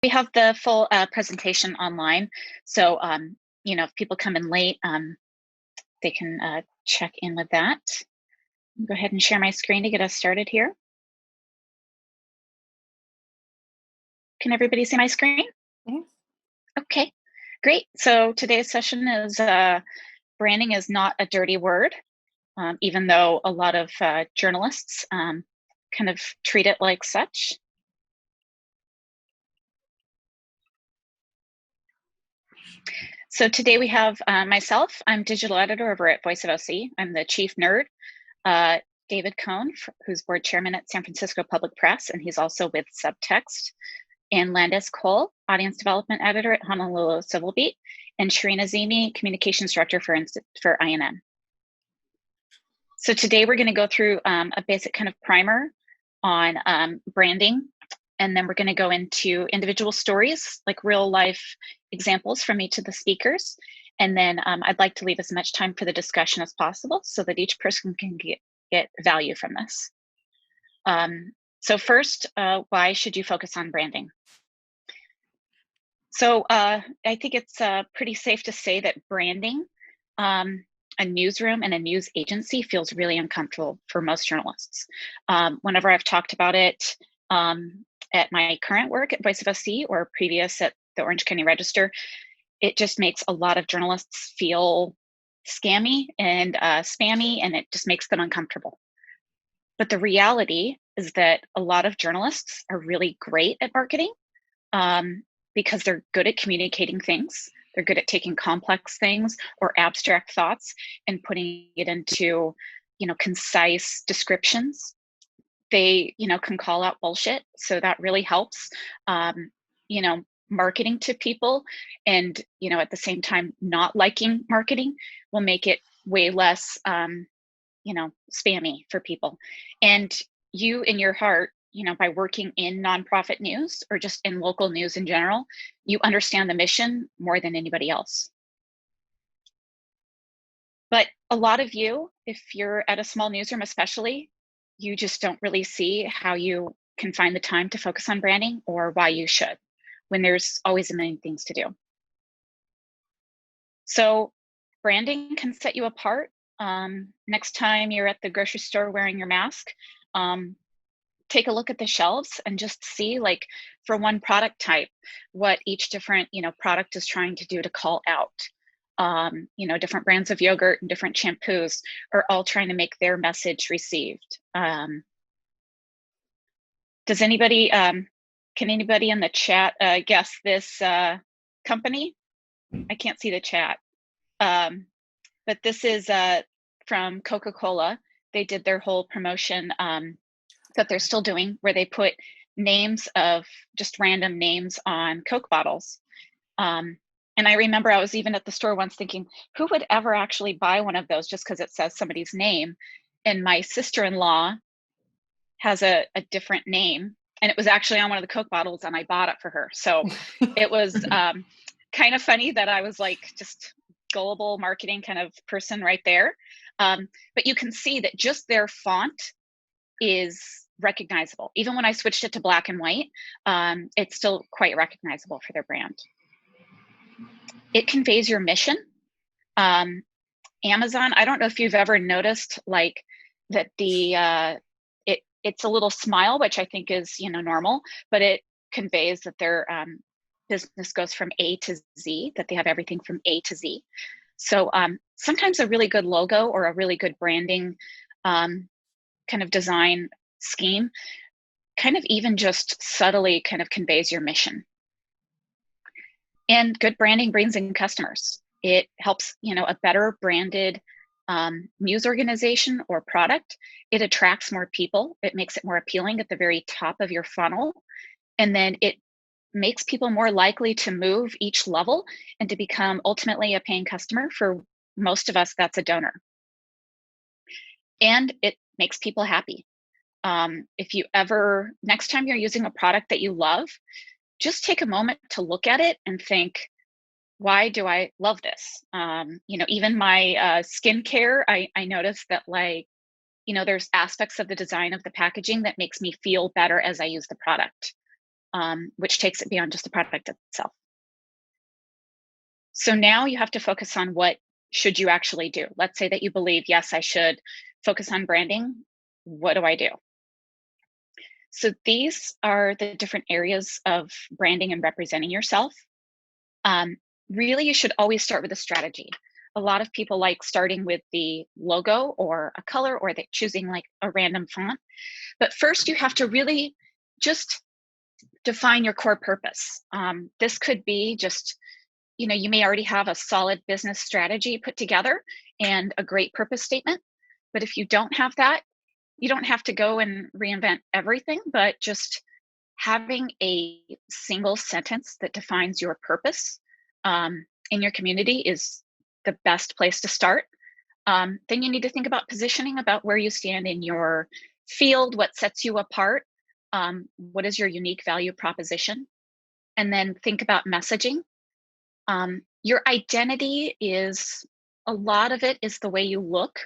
We have the full presentation online. So, if people come in late, they can check in with that. Go ahead and share my screen to get us started here. Can everybody see my screen? Yes. Okay, great. So today's session is branding is not a dirty word, even though a lot of journalists kind of treat it like such. So today we have myself. I'm digital editor over at Voice of OC. I'm the chief nerd. David Cohn, who's board chairman at San Francisco Public Press, and he's also with Subtext. And Landis Cole, audience development editor at Honolulu Civil Beat, and Sharina Zimi, communications director for INN. So today we're going to go through a basic kind of primer on branding, and then we're going to go into individual stories, like real life examples from each of the speakers. And then I'd like to leave as much time for the discussion as possible so that each person can get value from this. So first, why should you focus on branding? So I think it's pretty safe to say that branding a newsroom and a news agency feels really uncomfortable for most journalists. Whenever I've talked about it at my current work at Voice of OC or previous at the Orange County Register, it just makes a lot of journalists feel scammy and spammy, and it just makes them uncomfortable. But the reality is that a lot of journalists are really great at marketing because they're good at communicating things. They're good at taking complex things or abstract thoughts and putting it into, concise descriptions. They, can call out bullshit. So that really helps, marketing to people. And, at the same time, not liking marketing will make it way less, spammy for people. And you in your heart, by working in nonprofit news or just in local news in general, you understand the mission more than anybody else. But a lot of you, if you're at a small newsroom especially, you just don't really see how you can find the time to focus on branding or why you should, when there's always a million things to do. So branding can set you apart. Next time you're at the grocery store wearing your mask, take a look at the shelves and just see, like, for one product type, what each different product is trying to do to call out. Different brands of yogurt and different shampoos are all trying to make their message received. Does anybody can anybody in the chat guess this company? I can't see the chat, but this is from Coca-Cola. They did their whole promotion that they're still doing, where they put names of just random names on Coke bottles. And I remember I was even at the store once thinking, who would ever actually buy one of those just because it says somebody's name? And my sister-in-law has a different name, and it was actually on one of the Coke bottles, and I bought it for her. So it was kind of funny that I was like just gullible marketing kind of person right there. But you can see that just their font is recognizable. Even when I switched it to black and white, it's still quite recognizable for their brand. It conveys your mission. Amazon, I don't know if you've ever noticed, like, that it's a little smile, which I think is normal, but it conveys that their business goes from A to Z, that they have everything from A to Z. So sometimes a really good logo or a really good branding kind of design scheme kind of even just subtly kind of conveys your mission. And good branding brings in customers. It helps, a better branded news organization or product. It attracts more people. It makes it more appealing at the very top of your funnel. And then it makes people more likely to move each level and to become ultimately a paying customer. For most of us, that's a donor. And it makes people happy. If you ever, next time you're using a product that you love, just take a moment to look at it and think, why do I love this? Even my skincare, I noticed that, like, there's aspects of the design of the packaging that makes me feel better as I use the product. which takes it beyond just the product itself. So now you have to focus on what should you actually do. Let's say that you believe, yes, I should focus on branding. What do I do? So these are the different areas of branding and representing yourself. Um, Really, you should always start with a strategy. A lot of people like starting with the logo or a color, or they choosing like a random font. But first, you have to really just define your core purpose. This could be just, you may already have a solid business strategy put together and a great purpose statement. But if you don't have that, you don't have to go and reinvent everything, but just having a single sentence that defines your purpose in your community is the best place to start. Then you need to think about positioning, about where you stand in your field, what sets you apart, what is your unique value proposition, and then think about messaging. Your identity is, a lot of it is the way you look,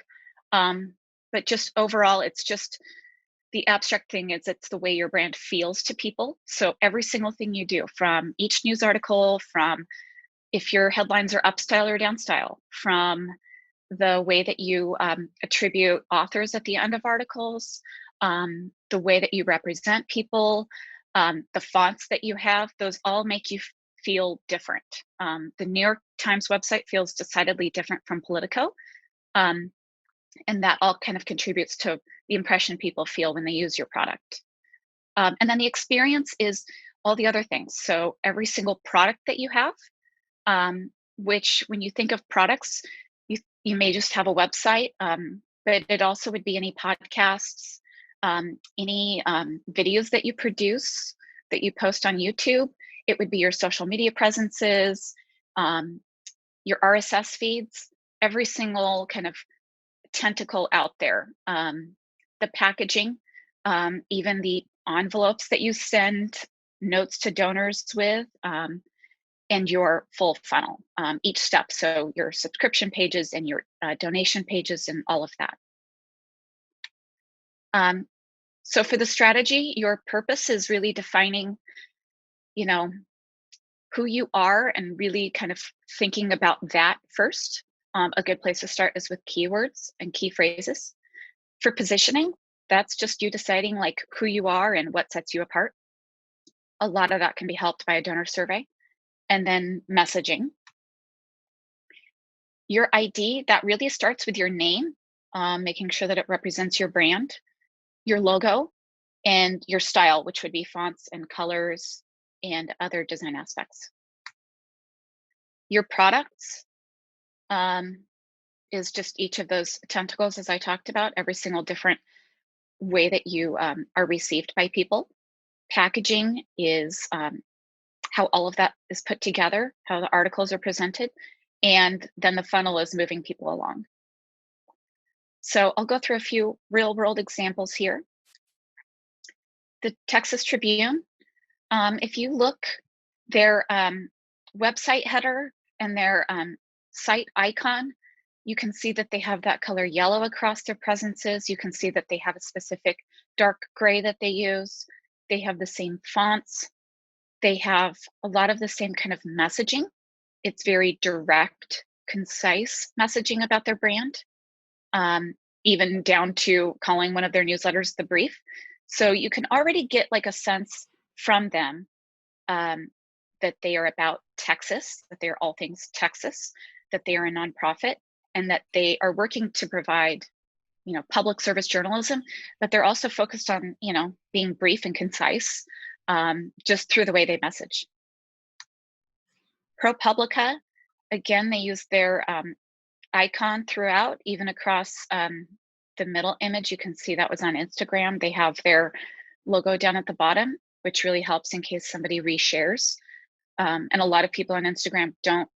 but just overall, it's just the abstract thing is it's the way your brand feels to people. So every single thing you do, from each news article, from if your headlines are up style or down style, from the way that you attribute authors at the end of articles, the way that you represent people, the fonts that you have, those all make you feel different. The New York Times website feels decidedly different from Politico. And that all kind of contributes to the impression people feel when they use your product. And then the experience is all the other things. So every single product that you have, which when you think of products, you may just have a website, but it also would be any podcasts, any videos that you produce, that you post on YouTube. It would be your social media presences, your RSS feeds, every single kind of tentacle out there, the packaging, even the envelopes that you send notes to donors with, and your full funnel, each step. So your subscription pages and your donation pages and all of that. So for the strategy, your purpose is really defining, you know, who you are and really kind of thinking about that first. A good place to start is with keywords and key phrases. For positioning, that's just you deciding like who you are and what sets you apart. A lot of that can be helped by a donor survey. And then messaging. Your ID, that really starts with your name, making sure that it represents your brand, your logo, and your style, which would be fonts and colors and other design aspects. Your products is just each of those tentacles, as I talked about, every single different way that you are received by people. Packaging is how all of that is put together, how the articles are presented, and then the funnel is moving people along. So I'll go through a few real world examples here. The Texas Tribune, if you look, their website header and their site icon, you can see that they have that color yellow across their presences. You can see that they have a specific dark gray that they use. They have the same fonts. They have a lot of the same kind of messaging. It's very direct, concise messaging about their brand, even down to calling one of their newsletters the brief. So you can already get like a sense from them that they are about Texas, that they are all things Texas, that they are a nonprofit, and that they are working to provide, public service journalism, but they're also focused on, being brief and concise, just through the way they message. ProPublica, again, they use their icon throughout, even across the middle image. You can see that was on Instagram. They have their logo down at the bottom, which really helps in case somebody reshares. And a lot of people on Instagram don't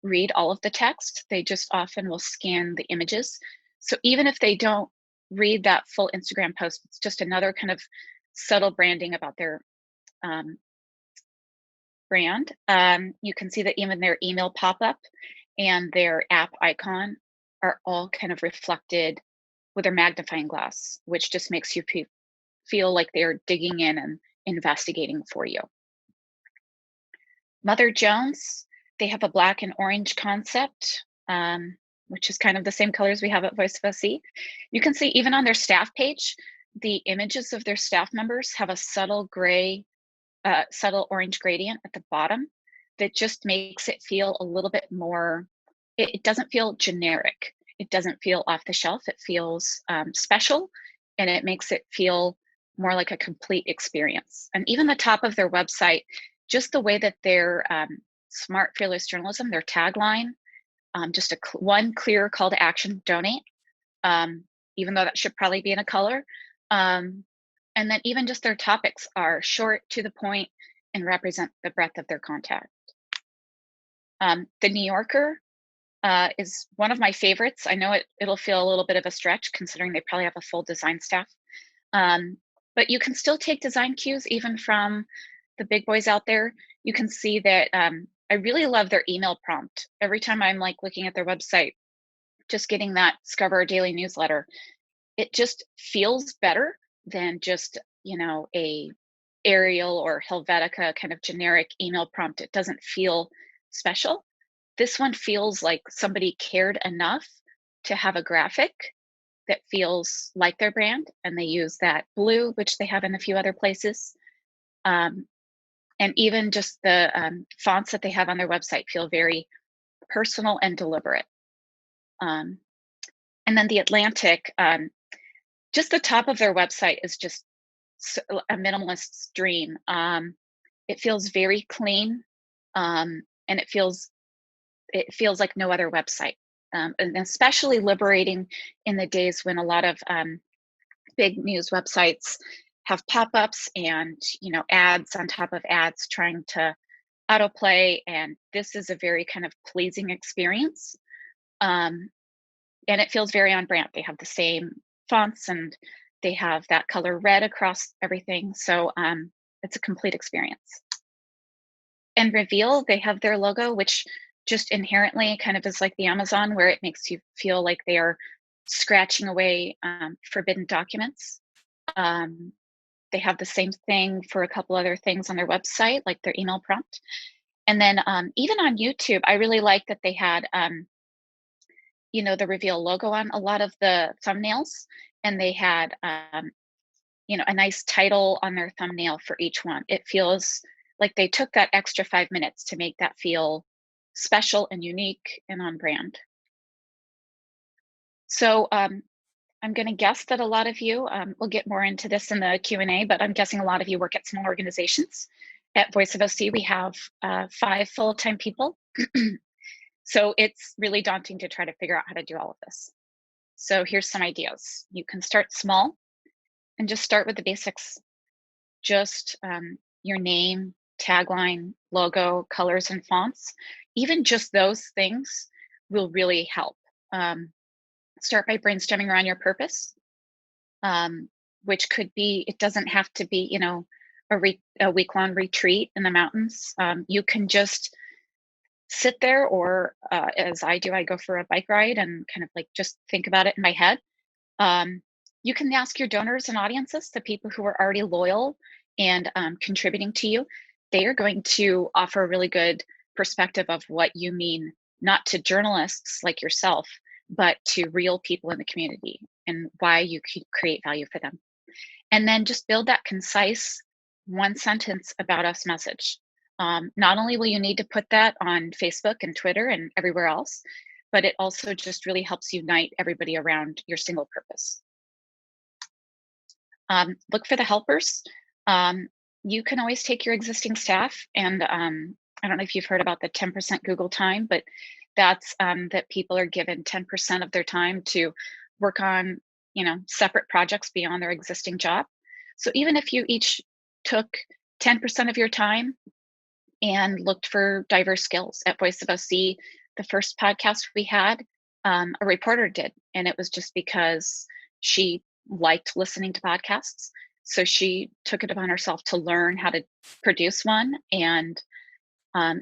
read all of the text. They just often will scan the images. So even if they don't read that full Instagram post, it's just another kind of subtle branding about their brand. You can see that even their email pop-up and their app icon are all kind of reflected with their magnifying glass, which just makes you feel like they're digging in and investigating for you. Mother Jones, they have a black and orange concept, which is kind of the same colors we have at Voice of OC. You can see even on their staff page, the images of their staff members have a subtle gray, subtle orange gradient at the bottom that just makes it feel a little bit more, it doesn't feel generic. It doesn't feel off the shelf. It feels special, and it makes it feel more like a complete experience. And even the top of their website, just the way that their smart, fearless journalism, their tagline, just one clear call to action: donate, even though that should probably be in a color. And then even just their topics are short, to the point, and represent the breadth of their content. The New Yorker is one of my favorites. I know it'll feel a little bit of a stretch considering they probably have a full design staff. But you can still take design cues even from the big boys out there. You can see that I really love their email prompt. Every time I'm like looking at their website, just getting that Scarborough Daily newsletter, it just feels better than just, a Arial or Helvetica kind of generic email prompt. It doesn't feel special. This one feels like somebody cared enough to have a graphic that feels like their brand, and they use that blue, which they have in a few other places. And even just the fonts that they have on their website feel very personal and deliberate. And then the Atlantic, just the top of their website is just a minimalist's dream. It feels very clean, and it feels like no other website, and especially liberating in the days when a lot of big news websites have pop-ups and ads on top of ads trying to autoplay, and this is a very kind of pleasing experience, and it feels very on brand. They have the same fonts and they have that color red across everything, so it's a complete experience. And Reveal, they have their logo, which just inherently kind of is like the Amazon, where it makes you feel like they are scratching away forbidden documents. They have the same thing for a couple other things on their website, like their email prompt. And then even on YouTube, I really like that they had, the Reveal logo on a lot of the thumbnails, and they had, a nice title on their thumbnail for each one. It feels like they took that extra 5 minutes to make that feel special and unique and on brand. So I'm going to guess that a lot of you, we'll get more into this in the Q&A, but I'm guessing a lot of you work at small organizations. At Voice of OC, we have 5 full-time people. So it's really daunting to try to figure out how to do all of this. So here's some ideas. You can start small and just start with the basics. Just your name, tagline, logo, colors, and fonts. Even just those things will really help. Start by brainstorming around your purpose, which could be, it doesn't have to be, a week-long retreat in the mountains. You can just sit there, or as I do, I go for a bike ride and kind of like just think about it in my head. You can ask your donors and audiences, the people who are already loyal and contributing to you. They are going to offer a really good perspective of what you mean, not to journalists like yourself, but to real people in the community and why you could create value for them. And then just build that concise one sentence about us message. Not only will you need to put that on Facebook and Twitter and everywhere else, but it also just really helps unite everybody around your single purpose. Look for the helpers. You can always take your existing staff, and I don't know if you've heard about the 10% Google time, but that's that people are given 10% of their time to work on, separate projects beyond their existing job. So even if you each took 10% of your time and looked for diverse skills. At Voice of OC, the first podcast we had, a reporter did, and it was just because she liked listening to podcasts. So she took it upon herself to learn how to produce one. And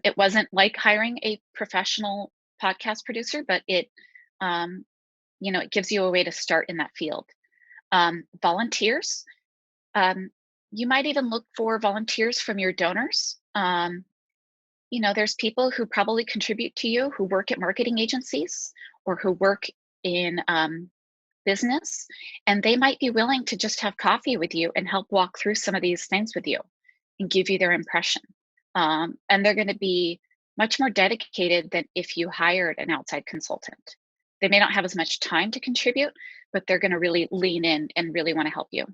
it wasn't like hiring a professional podcast producer, but it, it gives you a way to start in that field. Volunteers. You might even look for volunteers from your donors. There's people who probably contribute to you who work at marketing agencies or who work in business, and they might be willing to just have coffee with you and help walk through some of these things with you and give you their impression. And they're going to be much more dedicated than if you hired an outside consultant. They may not have as much time to contribute, but they're going to really lean in and really want to help you.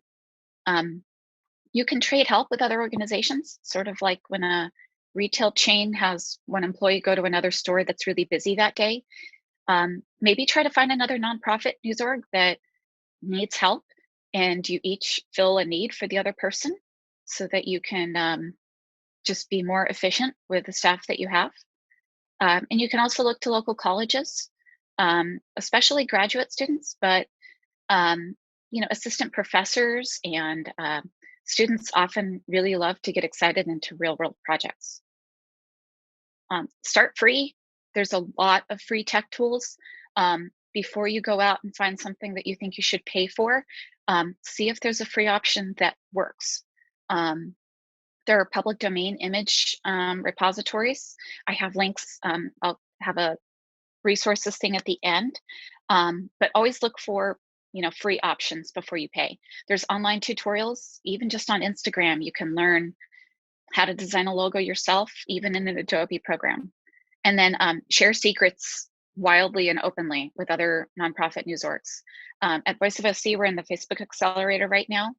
You can trade help with other organizations, sort of like when a retail chain has one employee go to another store that's really busy that day. Maybe try to find another nonprofit news org that needs help and you each fill a need for the other person so that you can just be more efficient with the staff that you have. And you can also look to local colleges, especially graduate students, but assistant professors and students often really love to get excited into real world projects. Start free. There's a lot of free tech tools. Before you go out and find something that you think you should pay for, see if there's a free option that works. There are public domain image repositories. I have links. I'll have a resources thing at the end, but always look for free options before you pay. There's online tutorials, even just on Instagram. You can learn how to design a logo yourself, even in an Adobe program. And then share secrets wildly and openly with other nonprofit news orgs. At Voice of OC, we're in the Facebook Accelerator right now.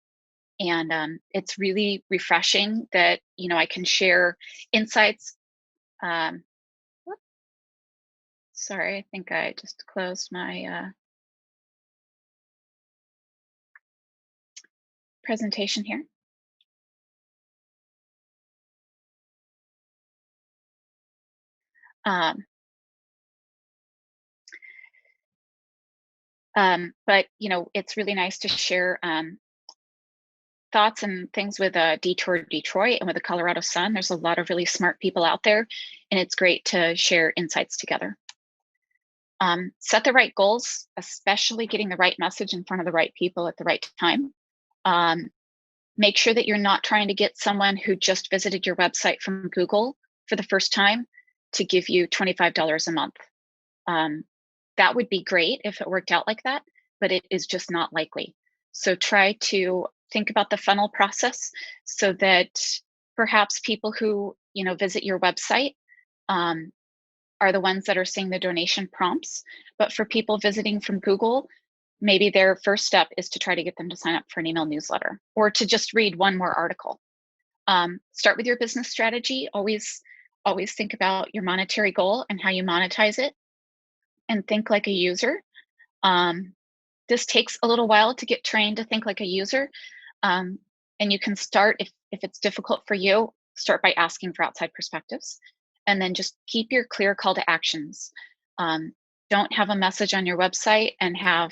And it's really refreshing that, I can share insights. Sorry, I think I just closed my presentation here. But it's really nice to share thoughts and things with Detour Detroit and with the Colorado Sun. There's a lot of really smart people out there, and it's great to share insights together. Set the right goals, especially getting the right message in front of the right people at the right time. Make sure that you're not trying to get someone who just visited your website from Google for the first time to give you $25 a month. That would be great if it worked out like that, but it is just not likely. So try to think about the funnel process so that perhaps people who visit your website are the ones that are seeing the donation prompts. But for people visiting from Google, maybe their first step is to try to get them to sign up for an email newsletter or to just read one more article. Start with your business strategy. Always think about your monetary goal and how you monetize it, and think like a user. This takes a little while to get trained to think like a user. And you can start, if it's difficult for you, start by asking for outside perspectives. And then just keep your clear call to actions. Don't have a message on your website and have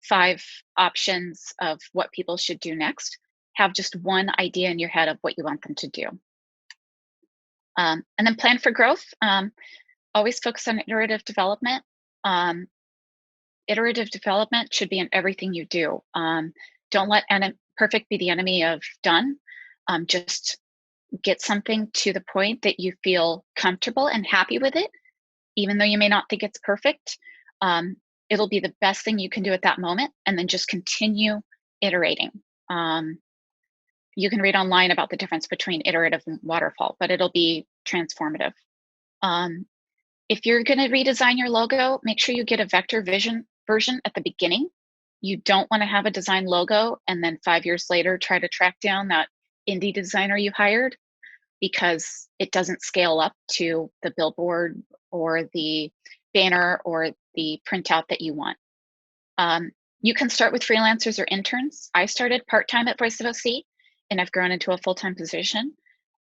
5 options of what people should do next. Have just one idea in your head of what you want them to do. And then plan for growth. Always focus on iterative development. Iterative development should be in everything you do. Don't let perfect be the enemy of done. Just get something to the point that you feel comfortable and happy with it, even though you may not think it's perfect. It'll be the best thing you can do at that moment, and then just continue iterating. You can read online about the difference between iterative and waterfall, but it'll be transformative. If you're going to redesign your logo, make sure you get a vector version at the beginning. You don't want to have a design logo and then 5 years later try to track down that indie designer you hired, because it doesn't scale up to the billboard or the banner or the printout that you want. You can start with freelancers or interns. I started part-time at Voice of OC, and I've grown into a full-time position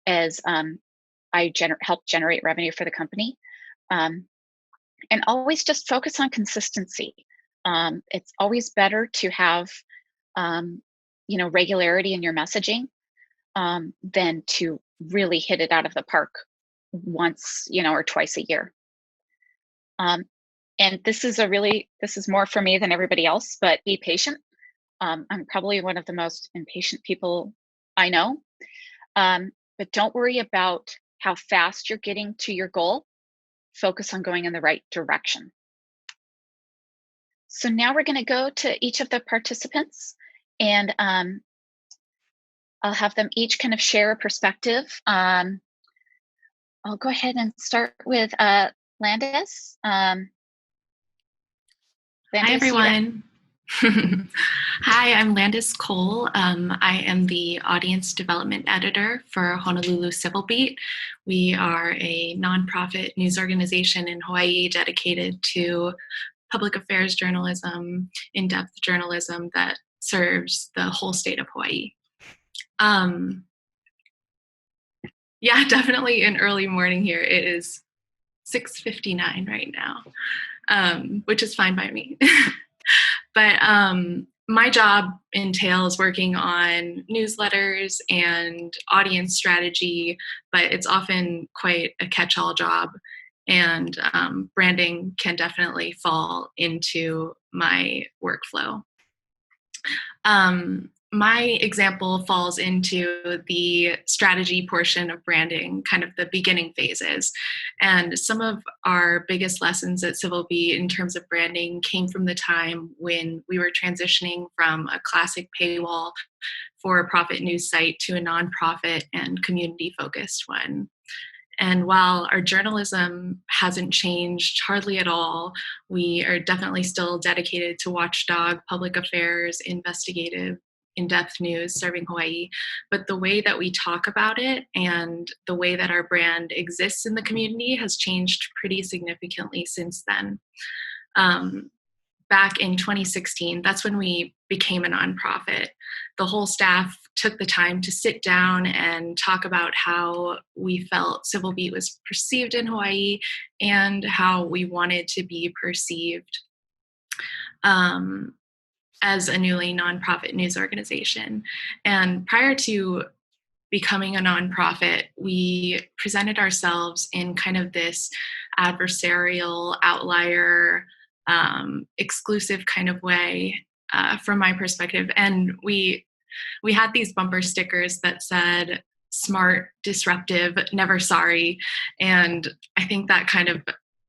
as I help generate revenue for the company. And always just focus on consistency. It's always better to have regularity in your messaging than to really hit it out of the park once or twice a year. And this is more for me than everybody else, but be patient. I'm probably one of the most impatient people I know. But don't worry about how fast you're getting to your goal. Focus on going in the right direction. So now we're going to go to each of the participants, and I'll have them each kind of share a perspective. I'll go ahead and start with Landis. Landis. Hi, everyone. Hi, I'm Landis Cole. I am the audience development editor for Honolulu Civil Beat. We are a nonprofit news organization in Hawaii dedicated to public affairs journalism, in-depth journalism that serves the whole state of Hawaii. Yeah, definitely an early morning here. It is 6:59 right now, which is fine by me. But my job entails working on newsletters and audience strategy, but it's often quite a catch-all job. And branding can definitely fall into my workflow. My example falls into the strategy portion of branding, kind of the beginning phases. And some of our biggest lessons at Civil Beat in terms of branding came from the time when we were transitioning from a classic paywall for a profit news site to a nonprofit and community-focused one. And while our journalism hasn't changed hardly at all, we are definitely still dedicated to watchdog, public affairs, investigative, in-depth news serving Hawaii. But the way that we talk about it and the way that our brand exists in the community has changed pretty significantly since then. Back in 2016, that's when we became a nonprofit. The whole staff took the time to sit down and talk about how we felt Civil Beat was perceived in Hawaii and how we wanted to be perceived as a newly nonprofit news organization. And prior to becoming a nonprofit, we presented ourselves in kind of this adversarial, outlier, exclusive kind of way from my perspective. And we had these bumper stickers that said smart, disruptive, never sorry. And I think that kind of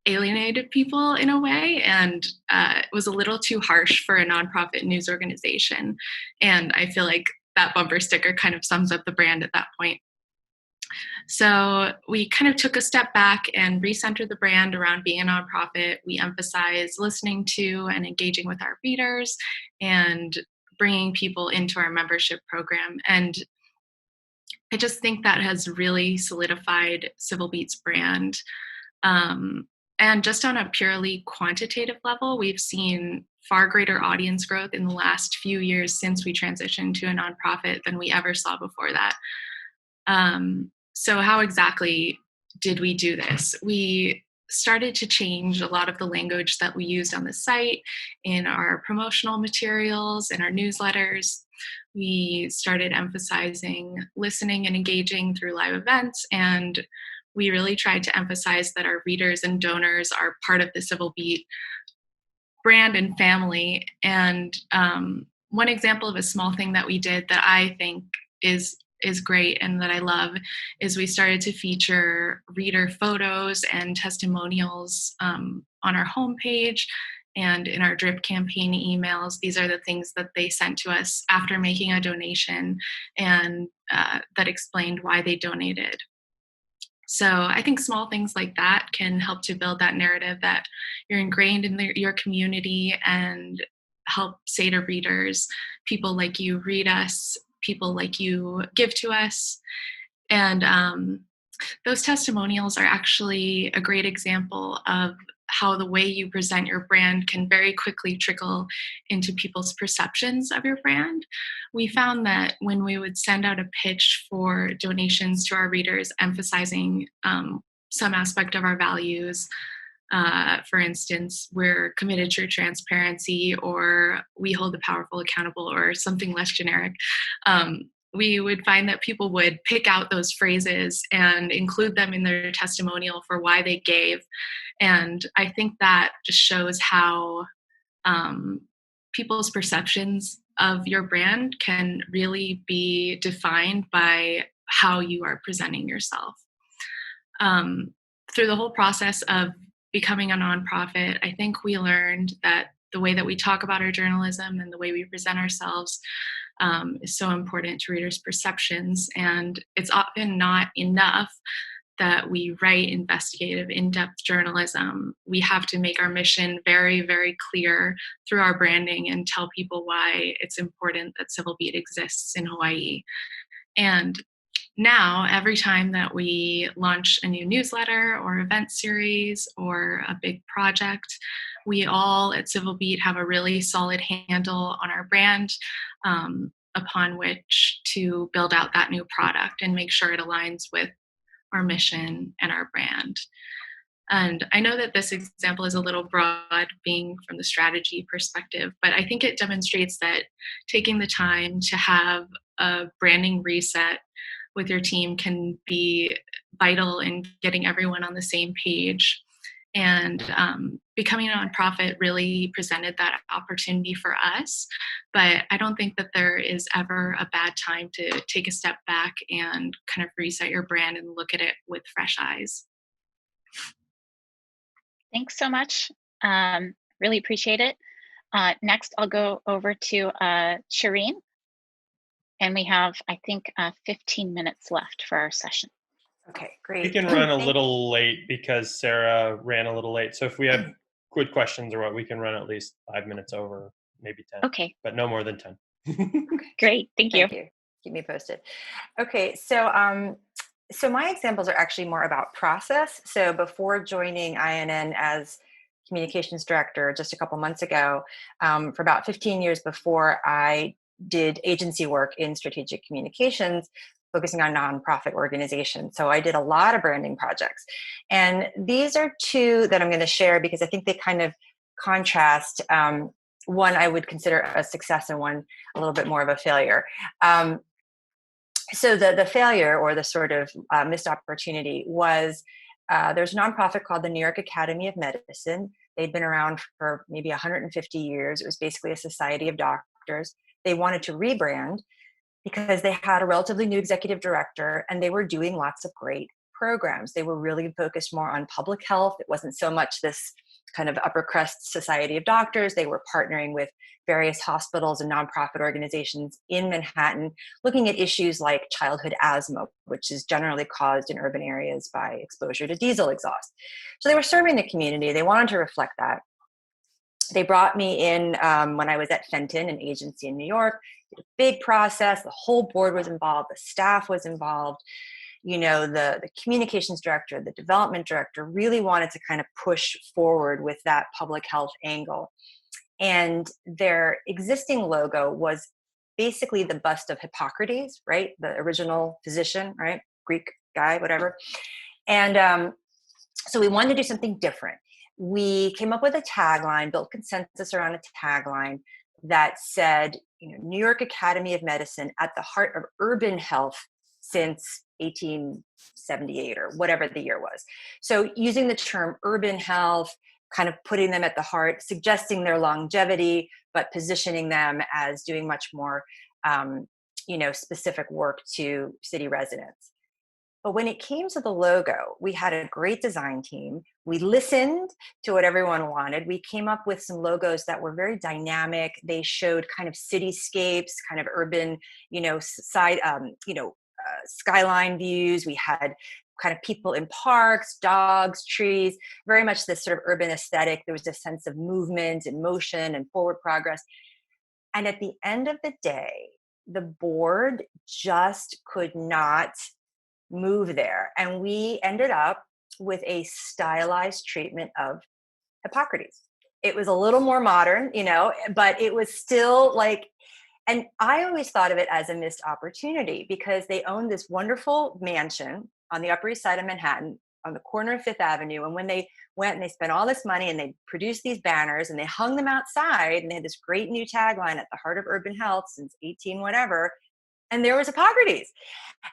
alienated people in a way, and it was a little too harsh for a nonprofit news organization. And I feel like that bumper sticker kind of sums up the brand at that point. So we kind of took a step back and recentered the brand around being a nonprofit. We emphasize listening to and engaging with our readers and bringing people into our membership program. And I just think that has really solidified Civil Beat's brand. And just on a purely quantitative level, we've seen far greater audience growth in the last few years since we transitioned to a nonprofit than we ever saw before that. So how exactly did we do this? We started to change a lot of the language that we used on the site, in our promotional materials, in our newsletters. We started emphasizing listening and engaging through live events, and we really tried to emphasize that our readers and donors are part of the Civil Beat brand and family. And one example of a small thing that we did that I think is great and that I love is we started to feature reader photos and testimonials on our homepage and in our drip campaign emails. These are the things that they sent to us after making a donation, and that explained why they donated. So I think small things like that can help to build that narrative that you're ingrained in your community and help say to readers, people like you read us, people like you give to us. And those testimonials are actually a great example of how the way you present your brand can very quickly trickle into people's perceptions of your brand. We found that when we would send out a pitch for donations to our readers, emphasizing some aspect of our values, for instance, we're committed to transparency, or we hold the powerful accountable, or something less generic, we would find that people would pick out those phrases and include them in their testimonial for why they gave. And I think that just shows how people's perceptions of your brand can really be defined by how you are presenting yourself. Through the whole process of becoming a nonprofit, I think we learned that the way that we talk about our journalism and the way we present ourselves is so important to readers' perceptions. And it's often not enough that we write investigative, in-depth journalism. We have to make our mission very, very clear through our branding and tell people why it's important that Civil Beat exists in Hawaii. And now, every time that we launch a new newsletter or event series or a big project, we all at Civil Beat have a really solid handle on our brand, upon which to build out that new product and make sure it aligns with our mission and our brand. And I know that this example is a little broad, being from the strategy perspective, but I think it demonstrates that taking the time to have a branding reset with your team can be vital in getting everyone on the same page. And becoming a nonprofit really presented that opportunity for us. But I don't think that there is ever a bad time to take a step back and kind of reset your brand and look at it with fresh eyes. Thanks so much. Really appreciate it. Next, I'll go over to Shireen. And we have, I think, 15 minutes left for our session. Okay, great. We can run a little late because Sarah ran a little late. So if we have good questions or what, we can run at least 5 minutes over, maybe 10. Okay. But no more than 10. Great. Thank you. Keep me posted. Okay, so my examples are actually more about process. So before joining INN as communications director just a couple months ago, for about 15 years before, I did agency work in strategic communications, focusing on nonprofit organizations. So I did a lot of branding projects. And these are two that I'm going to share because I think they kind of contrast. One I would consider a success and one a little bit more of a failure. So the failure or the sort of missed opportunity was there's a nonprofit called the New York Academy of Medicine. They'd been around for maybe 150 years. It was basically a society of doctors. They wanted to rebrand because they had a relatively new executive director and they were doing lots of great programs. They were really focused more on public health. It wasn't so much this kind of upper crust society of doctors. They were partnering with various hospitals and nonprofit organizations in Manhattan, looking at issues like childhood asthma, which is generally caused in urban areas by exposure to diesel exhaust. So they were serving the community. They wanted to reflect that. They brought me in when I was at Fenton, an agency in New York. Did a big process. The whole board was involved. The staff was involved. You know, the communications director, the development director really wanted to kind of push forward with that public health angle. And their existing logo was basically the bust of Hippocrates, right? The original physician, right? Greek guy, whatever. And so we wanted to do something different. We came up with a tagline, built consensus around a tagline that said, you know, New York Academy of Medicine at the heart of urban health since 1878 or whatever the year was. So using the term urban health, kind of putting them at the heart, suggesting their longevity, but positioning them as doing much more, specific work to city residents. But when it came to the logo, we had a great design team. We listened to what everyone wanted. We came up with some logos that were very dynamic. They showed kind of cityscapes, kind of urban, skyline views. We had kind of people in parks, dogs, trees, very much this sort of urban aesthetic. There was a sense of movement and motion and forward progress. And at the end of the day, the board just could not move there. And we ended up with a stylized treatment of Hippocrates. It was a little more modern, but it was still like, and I always thought of it as a missed opportunity because they owned this wonderful mansion on the Upper East Side of Manhattan on the corner of Fifth Avenue. And when they went and they spent all this money and they produced these banners and they hung them outside and they had this great new tagline at the heart of urban health since 18 whatever, and there was Hippocrates.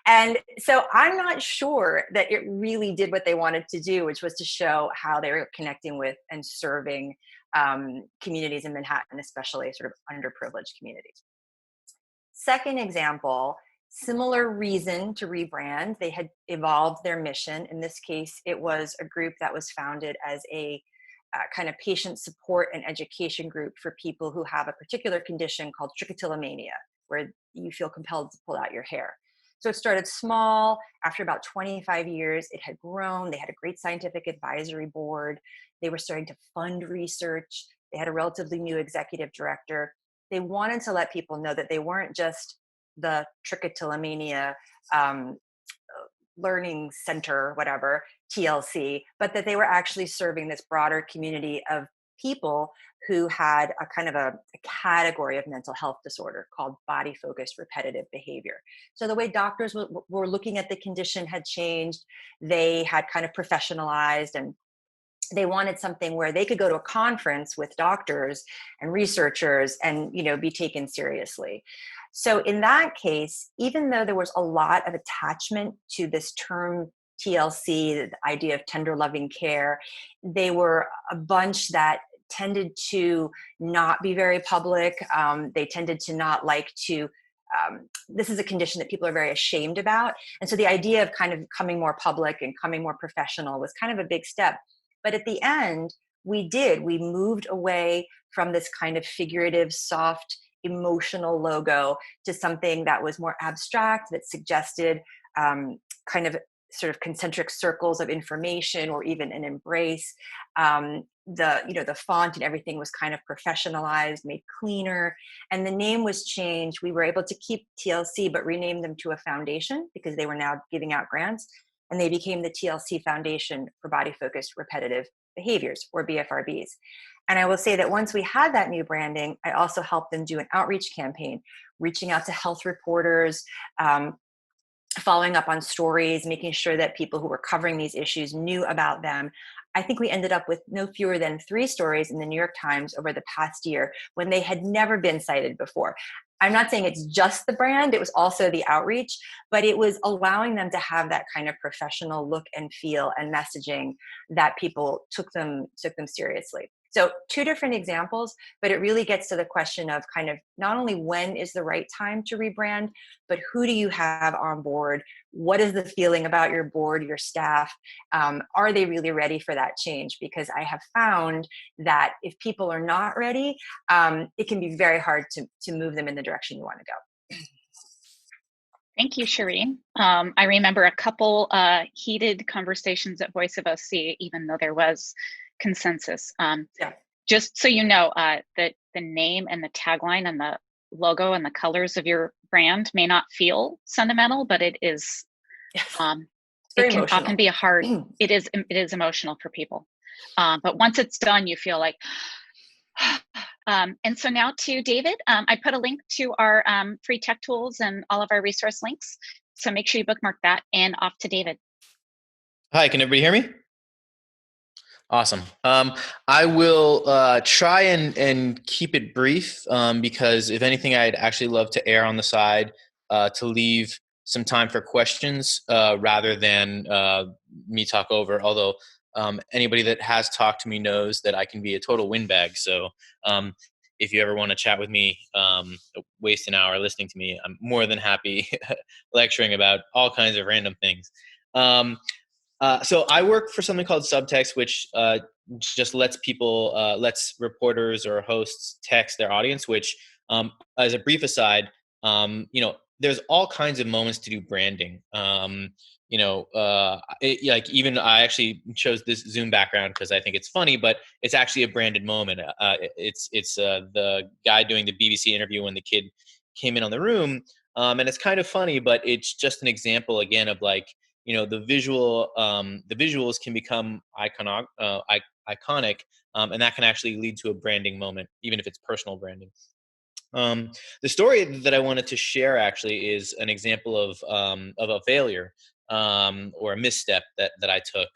And so I'm not sure that it really did what they wanted to do, which was to show how they were connecting with and serving communities in Manhattan, especially sort of underprivileged communities. Second example Similar reason to rebrand. They had evolved their mission. In this case, it was a group that was founded as a kind of patient support and education group for people who have a particular condition called trichotillomania, where you feel compelled to pull out your hair. So it started small. After about 25 years, it had grown. They had a great scientific advisory board. They were starting to fund research. They had a relatively new executive director. They wanted to let people know that they weren't just the trichotillomania learning center, whatever, TLC, but that they were actually serving this broader community of people who had a kind of a category of mental health disorder called body focused repetitive behavior. So the way doctors were looking at the condition had changed. They had kind of professionalized, and they wanted something where they could go to a conference with doctors and researchers and, you know, be taken seriously. So in that case, even though there was a lot of attachment to this term TLC, the idea of tender loving care, they were a bunch that tended to not be very public. They tended to not like to, this is a condition that people are very ashamed about. And so the idea of kind of coming more public and coming more professional was kind of a big step. But at the end, we moved away from this kind of figurative, soft, emotional logo to something that was more abstract, that suggested kind of sort of concentric circles of information, or even an embrace. The font and everything was kind of professionalized, made cleaner, and the name was changed. We were able to keep TLC, but rename them to a foundation because they were now giving out grants, and they became the TLC Foundation for Body Focused Repetitive Behaviors, or BFRBs. And I will say that once we had that new branding, I also helped them do an outreach campaign, reaching out to health reporters, following up on stories, making sure that people who were covering these issues knew about them. I think we ended up with no fewer than 3 stories in the New York Times over the past year when they had never been cited before. I'm not saying it's just the brand, it was also the outreach, but it was allowing them to have that kind of professional look and feel and messaging that people took them seriously. So 2 different examples, but it really gets to the question of kind of not only when is the right time to rebrand, but who do you have on board? What is the feeling about your board, your staff? Are they really ready for that change? Because I have found that if people are not ready, it can be very hard to move them in the direction you want to go. Thank you, Shireen. I remember a couple heated conversations at Voice of OC, even though there was consensus. Yeah. Just so you know, that the name and the tagline and the logo and the colors of your brand may not feel sentimental, but it is. Yes. It can often be a hard. It is emotional for people, but once it's done, you feel like. And so now to David, I put a link to our free tech tools and all of our resource links. So make sure you bookmark that, and off to David. Hi, can everybody hear me? Awesome. I will try and keep it brief because if anything, I'd actually love to err on the side to leave some time for questions rather than me talk over. Although anybody that has talked to me knows that I can be a total windbag. So if you ever want to chat with me, waste an hour listening to me, I'm more than happy lecturing about all kinds of random things. So I work for something called Subtext, which just lets reporters or hosts text their audience, which as a brief aside, there's all kinds of moments to do branding. Even I actually chose this Zoom background because I think it's funny, but it's actually a branded moment. It's the guy doing the BBC interview when the kid came in on the room. And it's kind of funny, but it's just an example again of like, the visuals can become iconic, and that can actually lead to a branding moment, even if it's personal branding. The story that I wanted to share actually is an example of a failure or a misstep that I took.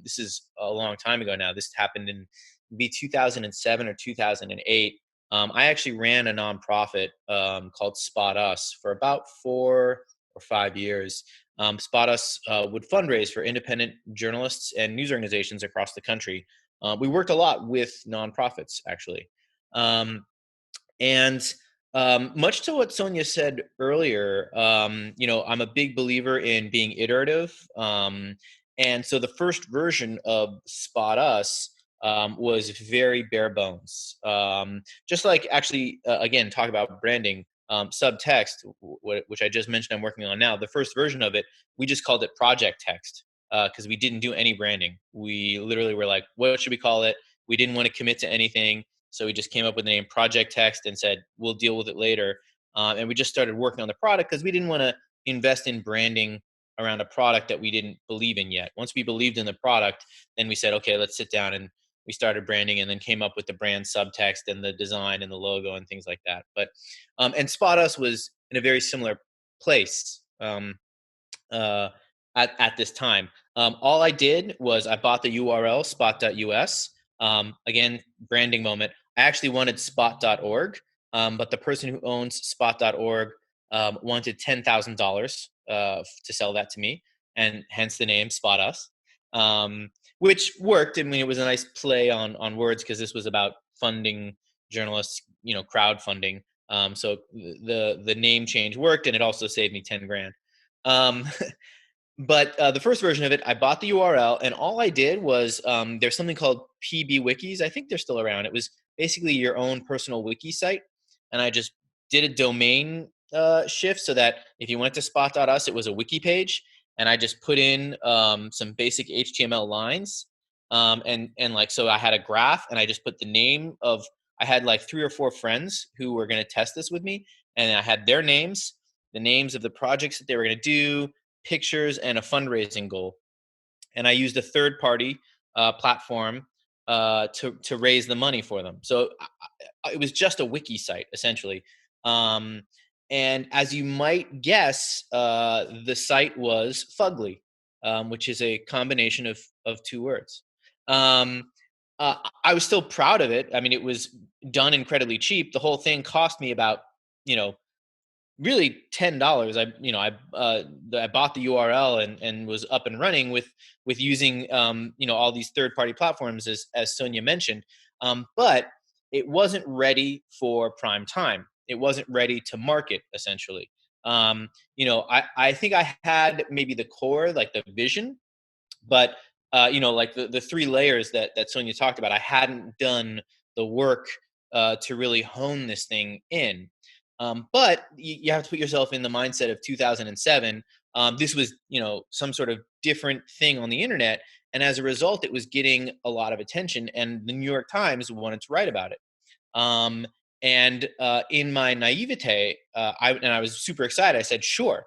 This is a long time ago now. This happened in maybe 2007 or 2008. I actually ran a nonprofit called Spot Us for about 4 or 5 years. Spot Us would fundraise for independent journalists and news organizations across the country. We worked a lot with nonprofits, actually. And Much to what Sonia said earlier, I'm a big believer in being iterative. And so the first version of Spot Us was very bare bones. Just like actually, again, talk about branding, subtext, which I just mentioned I'm working on now. The first version of it, we just called it Project Text because we didn't do any branding. We literally were like, what should we call it? We didn't want to commit to anything. So we just came up with the name Project Text and said, we'll deal with it later. And we just started working on the product because we didn't want to invest in branding around a product that we didn't believe in yet. Once we believed in the product, then we said, okay, let's sit down, and we started branding and then came up with the brand subtext and the design and the logo and things like that. But, and Spot Us was in a very similar place at this time. All I did was I bought the URL spot.us. Again, branding moment. I actually wanted spot.org, but the person who owns spot.org wanted $10,000 to sell that to me, and hence the name Spot Us, which worked. I mean, it was a nice play on words because this was about funding journalists, crowdfunding. So the name change worked, and it also saved me 10 grand. But the first version of it, I bought the URL, and all I did was there's something called PB Wikis. I think they're still around. It was basically your own personal wiki site, and I just did a domain shift so that if you went to spot.us, it was a wiki page, and I just put in some basic HTML lines, and like so I had a graph, and I just put the name of. I had like 3 or 4 friends who were going to test this with me, and I had their names, the names of the projects that they were going to do, pictures, and a fundraising goal. And I used a third-party platform to raise the money for them. So it was just a wiki site essentially. And as you might guess, the site was fugly, which is a combination of 2 words. I was still proud of it. I mean, it was done incredibly cheap. The whole thing cost me about, really $10. I bought the URL and was up and running with using all these third party platforms as Sonia mentioned, but it wasn't ready for prime time. It wasn't ready to market essentially. I think I had maybe the core, like the vision, but like the 3 layers that Sonia talked about, I hadn't done the work to really hone this thing in. But you have to put yourself in the mindset of 2007. This was, some sort of different thing on the internet, and as a result, it was getting a lot of attention, and the New York Times wanted to write about it. And in my naivete, I was super excited. I said, sure,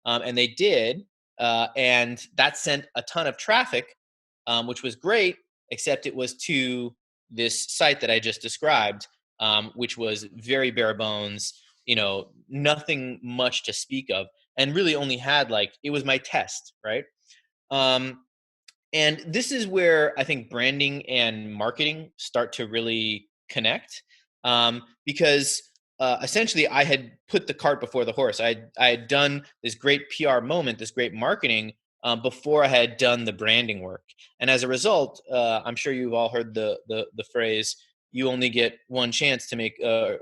and they did, and that sent a ton of traffic, which was great, except it was to this site that I just described, which was very bare bones, nothing much to speak of, and really only had it was my test, right? And this is where I think branding and marketing start to really connect, because essentially I had put the cart before the horse. I had done this great PR moment, this great marketing, before I had done the branding work. And as a result, I'm sure you've all heard the phrase, "You only get one chance to make a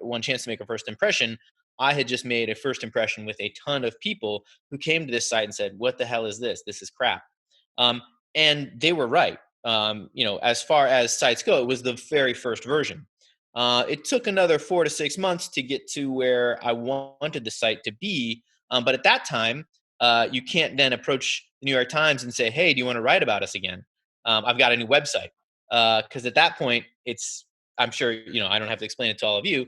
first impression." I had just made a first impression with a ton of people who came to this site and said, "What the hell is this? This is crap." And they were right. As far as sites go, it was the very first version. It took another 4 to 6 months to get to where I wanted the site to be. But at that time, you can't then approach the New York Times and say, "Hey, do you want to write about us again? I've got a new website." Because at that point, I'm sure, I don't have to explain it to all of you,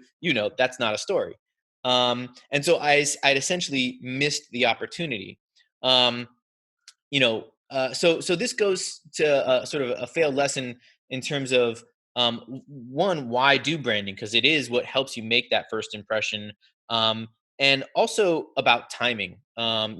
that's not a story. And so I'd essentially missed the opportunity. So this goes to sort of a failed lesson in terms of one, why do branding? Because it is what helps you make that first impression, and also about timing. I'm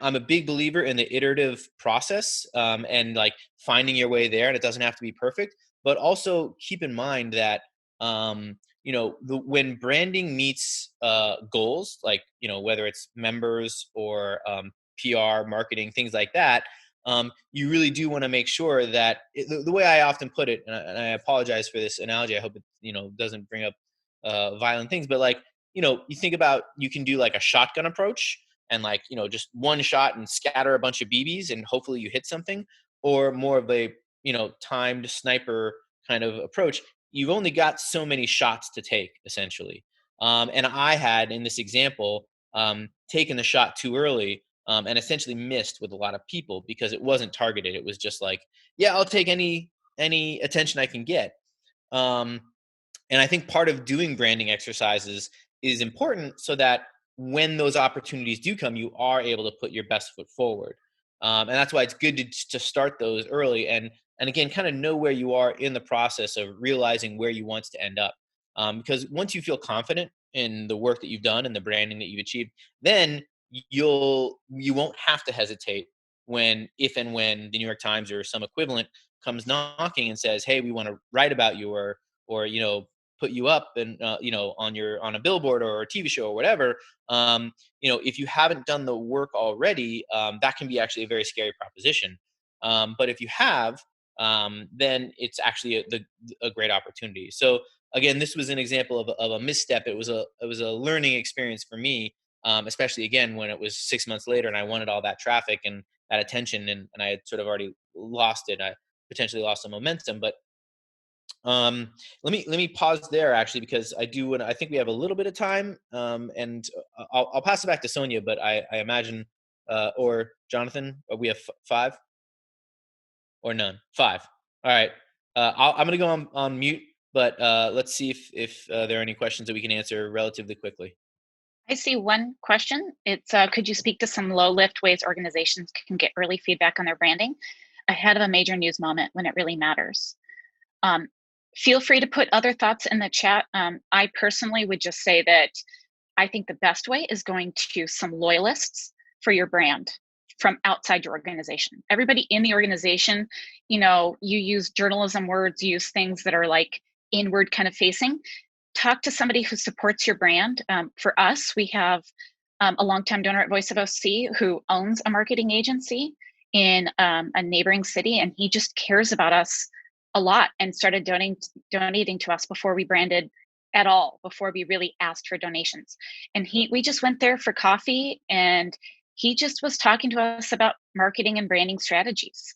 a big believer in the iterative process, and finding your way there, and it doesn't have to be perfect, but also keep in mind that when branding meets goals, whether it's members or PR, marketing, things like that, you really do want to make sure that the way I often put it, and I apologize for this analogy. I hope it doesn't bring up violent things, but you think about, you can do like a shotgun approach and like, just one shot and scatter a bunch of BBs and hopefully you hit something, or more of a, timed sniper kind of approach. You've only got so many shots to take, essentially. And I had, in this example, taken the shot too early, and essentially missed with a lot of people because it wasn't targeted. It was just like, yeah, I'll take any attention I can get. And I think part of doing branding exercises is important so that when those opportunities do come, you are able to put your best foot forward. And that's why it's good to start those early, and again, kind of know where you are in the process of realizing where you want to end up. Because once you feel confident in the work that you've done and the branding that you've achieved, then you won't have to hesitate if and when the New York Times or some equivalent comes knocking and says, "Hey, we want to write about you," or put you up and on a billboard or a TV show or whatever. If you haven't done the work already, that can be actually a very scary proposition. But if you have, then it's actually a great opportunity. So again, this was an example of a misstep. It was a learning experience for me, especially again when it was 6 months later and I wanted all that traffic and that attention, and I had sort of already lost it. I potentially lost some momentum, but let me pause there actually, because I think we have a little bit of time, and I'll pass it back to Sonia, but I imagine, or Jonathan, we have 5 or none. 5. All right. I'm going to go on mute, but let's see if there are any questions that we can answer relatively quickly. I see one question. It's could you speak to some low lift ways organizations can get early feedback on their branding ahead of a major news moment when it really matters? Feel free to put other thoughts in the chat. I personally would just say that I think the best way is going to some loyalists for your brand from outside your organization. Everybody in the organization, you use journalism words, use things that are like inward kind of facing. Talk to somebody who supports your brand. For us, we have a longtime donor at Voice of OC who owns a marketing agency in a neighboring city, and he just cares about us a lot and started donating to us before we branded at all, before we really asked for donations. And we just went there for coffee, and he just was talking to us about marketing and branding strategies.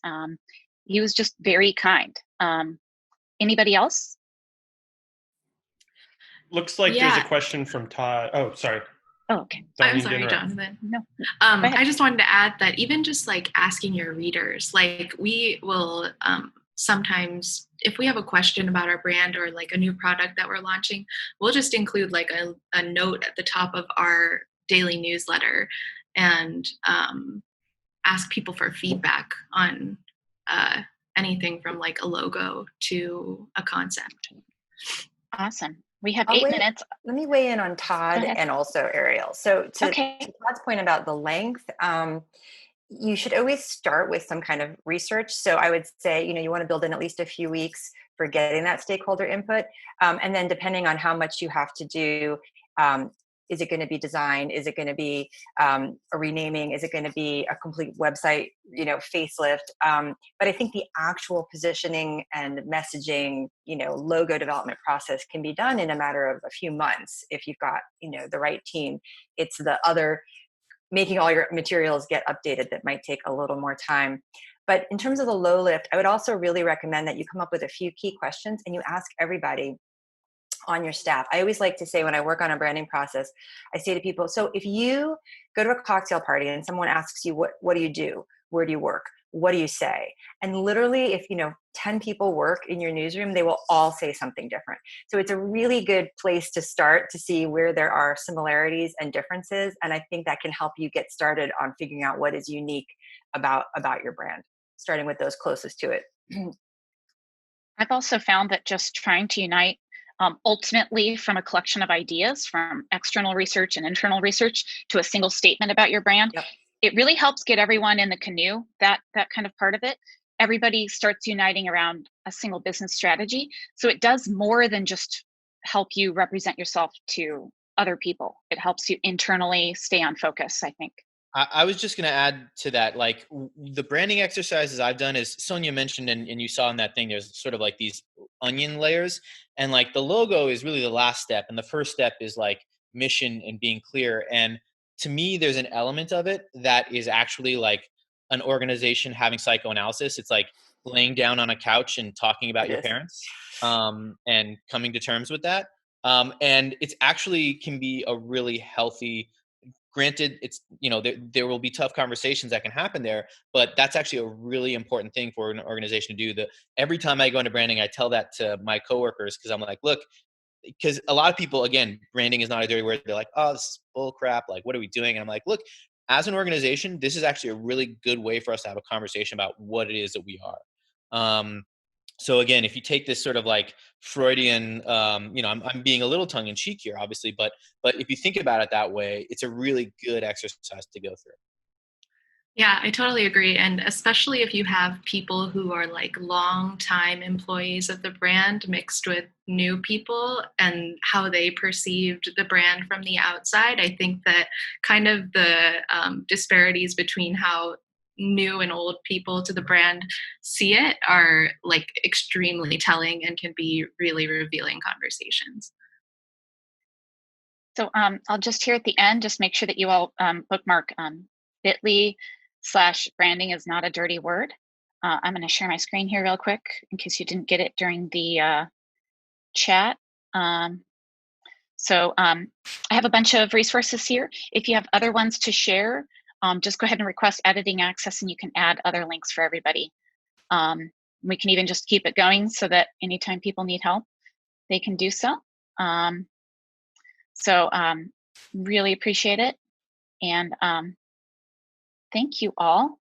He was just very kind. Anybody else? Looks like there's a question from Todd. Oh, sorry. Oh, okay. I'm sorry, Jonathan. No. I just wanted to add that even just like asking your readers, like we will sometimes, if we have a question about our brand or like a new product that we're launching, we'll just include like a note at the top of our daily newsletter and ask people for feedback on anything from like a logo to a concept. Awesome. We have 8 minutes. Let me weigh in on Todd and also Ariel. So to Todd's point about the length, you should always start with some kind of research. So I would say, you want to build in at least a few weeks for getting that stakeholder input. And then depending on how much you have to do, is it going to be design? Is it going to be a renaming? Is it going to be a complete website, facelift? But I think the actual positioning and messaging, logo development process can be done in a matter of a few months if you've got, the right team. It's the other making all your materials get updated that might take a little more time. But in terms of the low lift, I would also really recommend that you come up with a few key questions and you ask everybody on your staff. I always like to say when I work on a branding process, I say to people, so if you go to a cocktail party and someone asks you, what do you do? Where do you work? What do you say? And literally, if 10 people work in your newsroom, they will all say something different. So it's a really good place to start to see where there are similarities and differences. And I think that can help you get started on figuring out what is unique about your brand, starting with those closest to it. I've also found that just trying to unite ultimately from a collection of ideas from external research and internal research to a single statement about your brand, it really helps get everyone in the canoe, that kind of part of it. Everybody starts uniting around a single business strategy. So it does more than just help you represent yourself to other people. It helps you internally stay on focus, I think. I was just going to add to that, like the branding exercises I've done, is Sonia mentioned, and you saw in that thing, there's sort of like these onion layers, and like the logo is really the last step. And the first step is like mission and being clear. And to me, there's an element of it that is actually like an organization having psychoanalysis. It's like laying down on a couch and talking about your parents, and coming to terms with that. And it's actually can be a really healthy, granted, it's, there will be tough conversations that can happen there, but that's actually a really important thing for an organization to do. That every time I go into branding, I tell that to my coworkers, because I'm like, look, because a lot of people, again, branding is not a dirty word. They're like, oh, this is bull crap. Like, what are we doing? And I'm like, look, as an organization, this is actually a really good way for us to have a conversation about what it is that we are. So again, if you take this sort of like Freudian, I'm being a little tongue in cheek here, obviously, but if you think about it that way, it's a really good exercise to go through. Yeah, I totally agree. And especially if you have people who are like long-time employees of the brand mixed with new people and how they perceived the brand from the outside, I think that kind of the disparities between how new and old people to the brand see it are like extremely telling and can be really revealing conversations. So I'll just here at the end, just make sure that you all bookmark bit.ly/branding is not a dirty word. I'm going to share my screen here real quick in case you didn't get it during the chat. So I have a bunch of resources here. If you have other ones to share, just go ahead and request editing access and you can add other links for everybody. We can even just keep it going so that anytime people need help, they can do so. Really appreciate it. And thank you all.